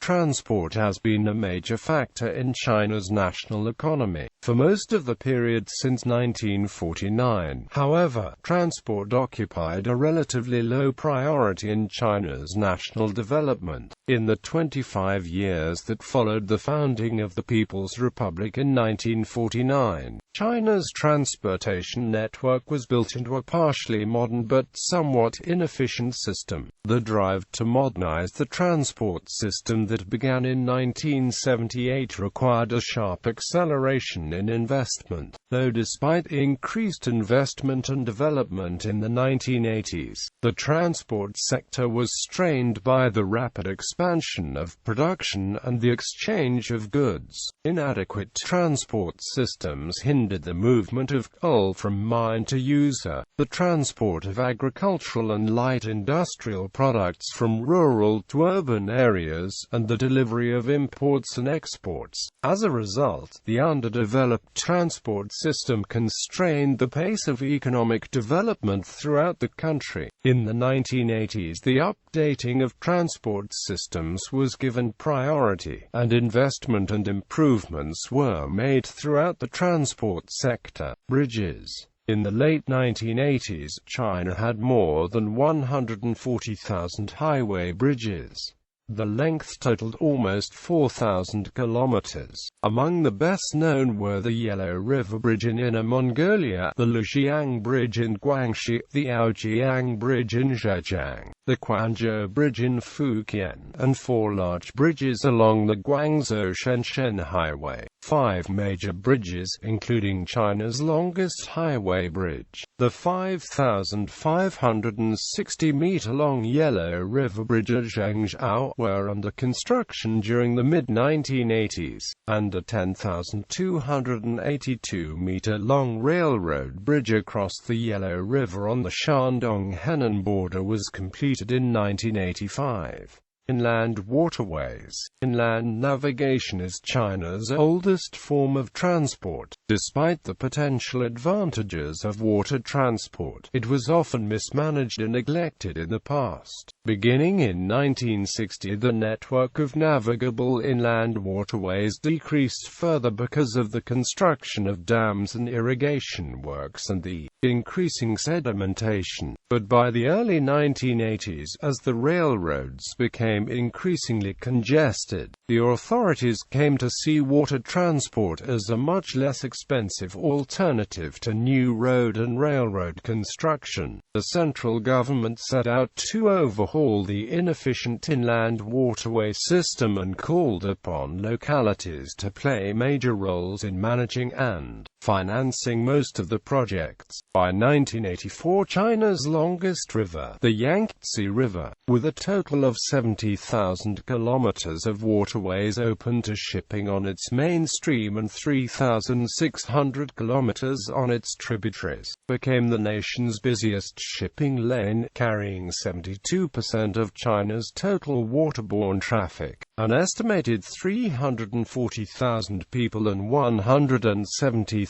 transport has been a major factor in China's national economy for most of the period since 1949. However, transport occupied a relatively low priority in China's national development. In the 25 years that followed the founding of the People's Republic in 1949, China's transportation network was built into a partially modern but somewhat inefficient system. The drive to modernize the transport system that began in 1978 required a sharp acceleration in investment, though despite increased investment and development in the 1980s, the transport sector was strained by the rapid expansion of production and the exchange of goods. Inadequate transport systems hindered the movement of coal from mine to user, the transport of agricultural and light industrial products from rural to urban areas, and the delivery of imports and exports. As a result, the underdeveloped transport system constrained the pace of economic development throughout the country. In the 1980s, the updating of transport systems was given priority, and investment and improvements were made throughout the transport sector. Bridges. In the late 1980s, China had more than 140,000 highway bridges. The length totaled almost 4,000 kilometers. Among the best known were the Yellow River Bridge in Inner Mongolia, the Lujiang Bridge in Guangxi, the Aojiang Bridge in Zhejiang, the Quanzhou Bridge in Fujian, and 4 large bridges along the Guangzhou-Shenzhen Highway. 5 major bridges, including China's longest highway bridge, the 5,560-meter-long Yellow River Bridge at Zhengzhou, were under construction during the mid-1980s, and a 10,282-meter-long railroad bridge across the Yellow River on the Shandong-Henan border was completed in 1985. Inland waterways. Inland navigation is China's oldest form of transport. Despite the potential advantages of water transport, it was often mismanaged and neglected in the past. Beginning in 1960, the network of navigable inland waterways decreased further because of the construction of dams and irrigation works and the increasing sedimentation. But by the early 1980s, as the railroads became increasingly congested, the authorities came to see water transport as a much less expensive alternative to new road and railroad construction. The central government set out to overhaul the inefficient inland waterway system and called upon localities to play major roles in managing and financing most of the projects. By 1984, China's longest river, the Yangtze River, with a total of 70,000 kilometers of waterways open to shipping on its main stream and 3,600 kilometers on its tributaries, became the nation's busiest shipping lane, carrying 72% of China's total waterborne traffic. An estimated 340,000 people and 170,000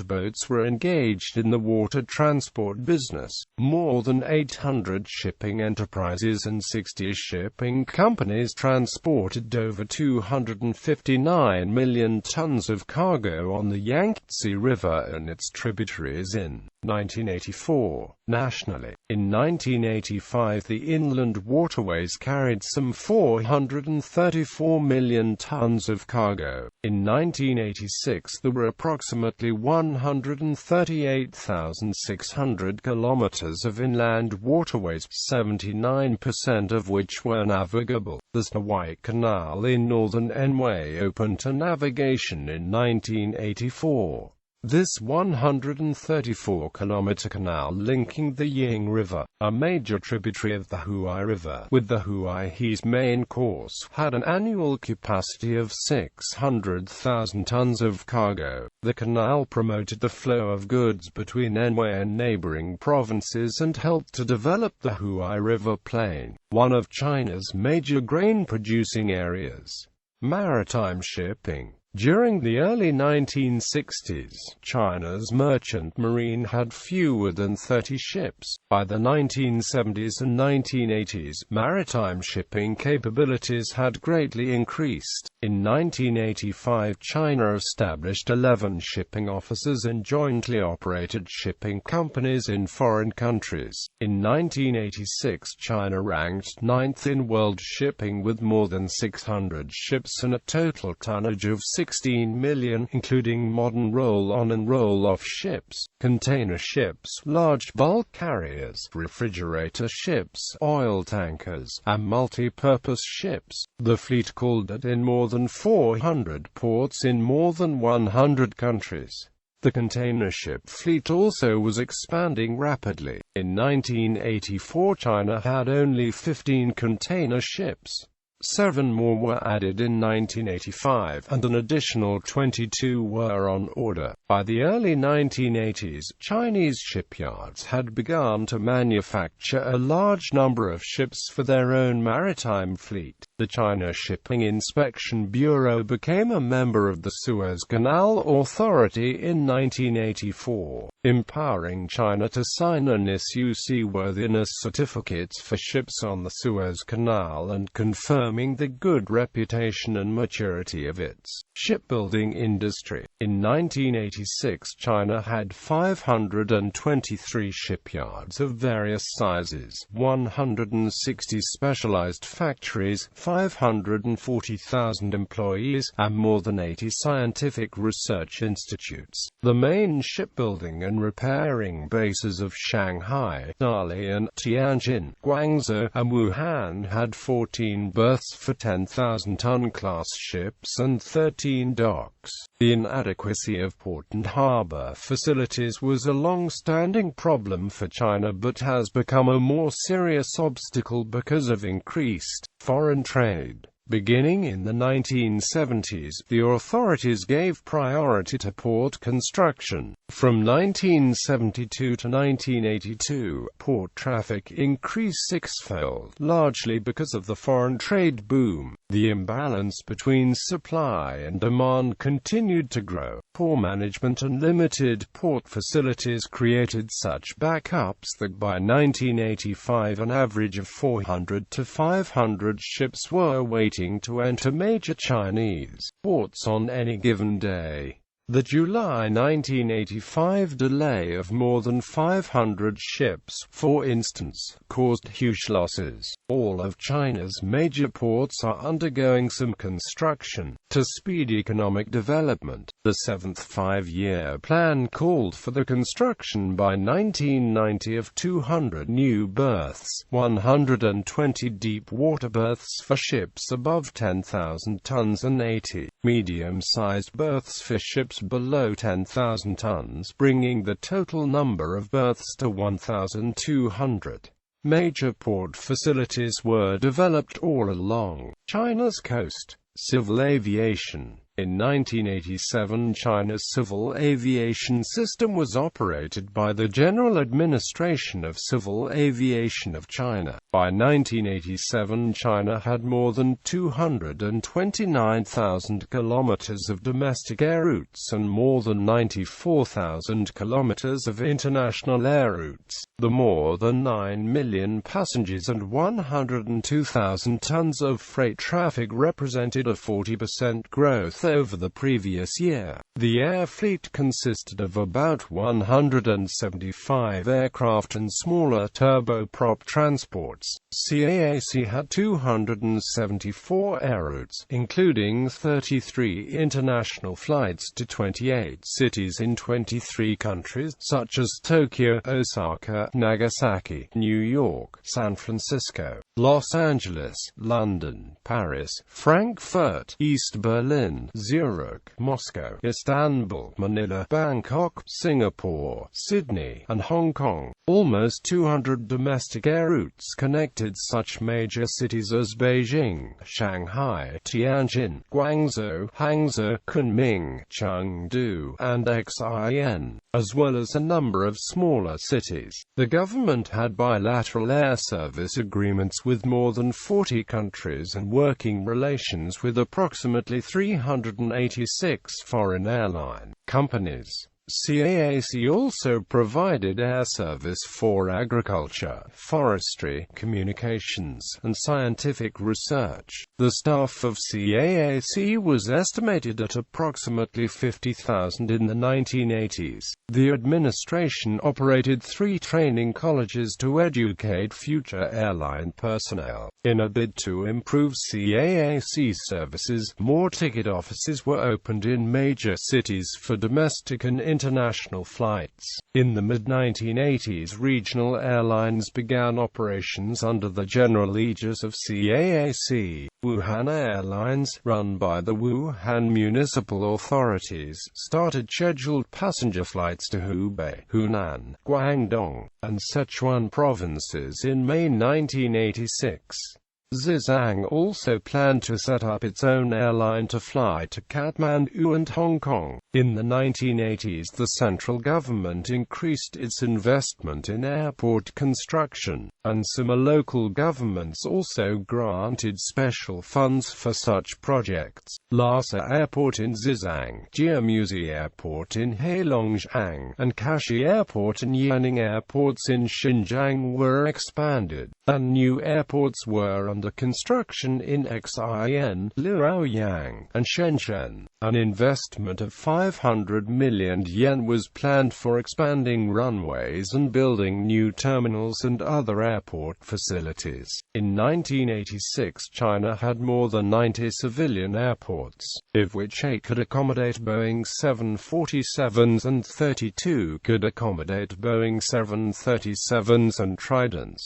boats were engaged in the water transport business. More than 800 shipping enterprises and 60 shipping companies transported over 259 million tons of cargo on the Yangtze River and its tributaries in 1984. Nationally, in 1985, the inland waterways carried some 434 million tons of cargo. In 1986, there were approximately 138,600 kilometers of inland waterways, 79% of which were navigable. The Hawaii Canal in northern Anhui opened to navigation in 1984. This 134-kilometer canal linking the Ying River, a major tributary of the Huai River, with the Huai's main course, had an annual capacity of 600,000 tons of cargo. The canal promoted the flow of goods between Anhui and neighboring provinces and helped to develop the Huai River Plain, one of China's major grain-producing areas. Maritime shipping. During the early 1960s, China's merchant marine had fewer than 30 ships. By the 1970s and 1980s, maritime shipping capabilities had greatly increased. In 1985, China established 11 shipping offices and jointly operated shipping companies in foreign countries. In 1986, China ranked 9th in world shipping with more than 600 ships and a total tonnage of 16 million, including modern roll-on and roll-off ships, container ships, large bulk carriers, refrigerator ships, oil tankers, and multi-purpose ships. The fleet called at in more than 400 ports in more than 100 countries. The container ship fleet also was expanding rapidly. In 1984, China had only 15 container ships. 7 more were added in 1985, and an additional 22 were on order. By the early 1980s, Chinese shipyards had begun to manufacture a large number of ships for their own maritime fleet. The China Shipping Inspection Bureau became a member of the Suez Canal Authority in 1984, empowering China to sign and issue seaworthiness certificates for ships on the Suez Canal and confirming the good reputation and maturity of its shipbuilding industry. In 1986, China had 523 shipyards of various sizes, 160 specialized factories, 540,000 employees, and more than 80 scientific research institutes. The main shipbuilding and repairing bases of Shanghai, Dalian, Tianjin, Guangzhou, and Wuhan had 14 berths for 10,000-ton class ships and 13 docks. The inadequacy of port and harbor facilities was a long-standing problem for China but has become a more serious obstacle because of increased foreign trade. Beginning in the 1970s, the authorities gave priority to port construction. From 1972 to 1982, port traffic increased sixfold, largely because of the foreign trade boom. The imbalance between supply and demand continued to grow. Poor management and limited port facilities created such backups that by 1985 an average of 400 to 500 ships were waiting to enter major Chinese ports on any given day. The July 1985 delay of more than 500 ships, for instance, caused huge losses. All of China's major ports are undergoing some construction to speed economic development. The 7th five-year plan called for the construction by 1990 of 200 new berths, 120 deep water berths for ships above 10,000 tons and 80 medium-sized berths for ships below 10,000 tons, bringing the total number of berths to 1,200. Major port facilities were developed all along China's coast. Civil aviation. In 1987, China's civil aviation system was operated by the General Administration of Civil Aviation of China. By 1987, China had more than 229,000 kilometers of domestic air routes and more than 94,000 kilometers of international air routes. The more than 9 million passengers and 102,000 tons of freight traffic represented a 40% growth over the previous year. The air fleet consisted of about 175 aircraft and smaller turboprop transports. CAAC had 274 air routes, including 33 international flights to 28 cities in 23 countries, such as Tokyo, Osaka, Nagasaki, New York, San Francisco, Los Angeles, London, Paris, Frankfurt, East Berlin, Zurich, Moscow, Istanbul, Manila, Bangkok, Singapore, Sydney, and Hong Kong. Almost 200 domestic air routes connected such major cities as Beijing, Shanghai, Tianjin, Guangzhou, Hangzhou, Kunming, Chengdu, and Xi'an, as well as a number of smaller cities. The government had bilateral air service agreements with more than 40 countries and working relations with approximately 300 186 foreign airline companies. CAAC also provided air service for agriculture, forestry, communications, and scientific research. The staff of CAAC was estimated at approximately 50,000 in the 1980s. The administration operated 3 training colleges to educate future airline personnel. In a bid to improve CAAC services, more ticket offices were opened in major cities for domestic and international flights. In the mid-1980s, regional airlines began operations under the general aegis of CAAC. Wuhan Airlines, run by the Wuhan municipal authorities, started scheduled passenger flights to Hubei, Hunan, Guangdong, and Sichuan provinces in May 1986. Zhejiang also planned to set up its own airline to fly to Kathmandu and Hong Kong. In the 1980s, the central government increased its investment in airport construction, and some local governments also granted special funds for such projects. Lhasa Airport in Zhejiang, Jiamusi Airport in Heilongjiang, and Kashi Airport and Yanning Airports in Xinjiang were expanded, and new airports were under construction in Xi'an, Luoyang, and Shenzhen. An investment of 500 million yen was planned for expanding runways and building new terminals and other airport facilities. In 1986, China had more than 90 civilian airports, of which 8 could accommodate Boeing 747s and 32 could accommodate Boeing 737s and Tridents.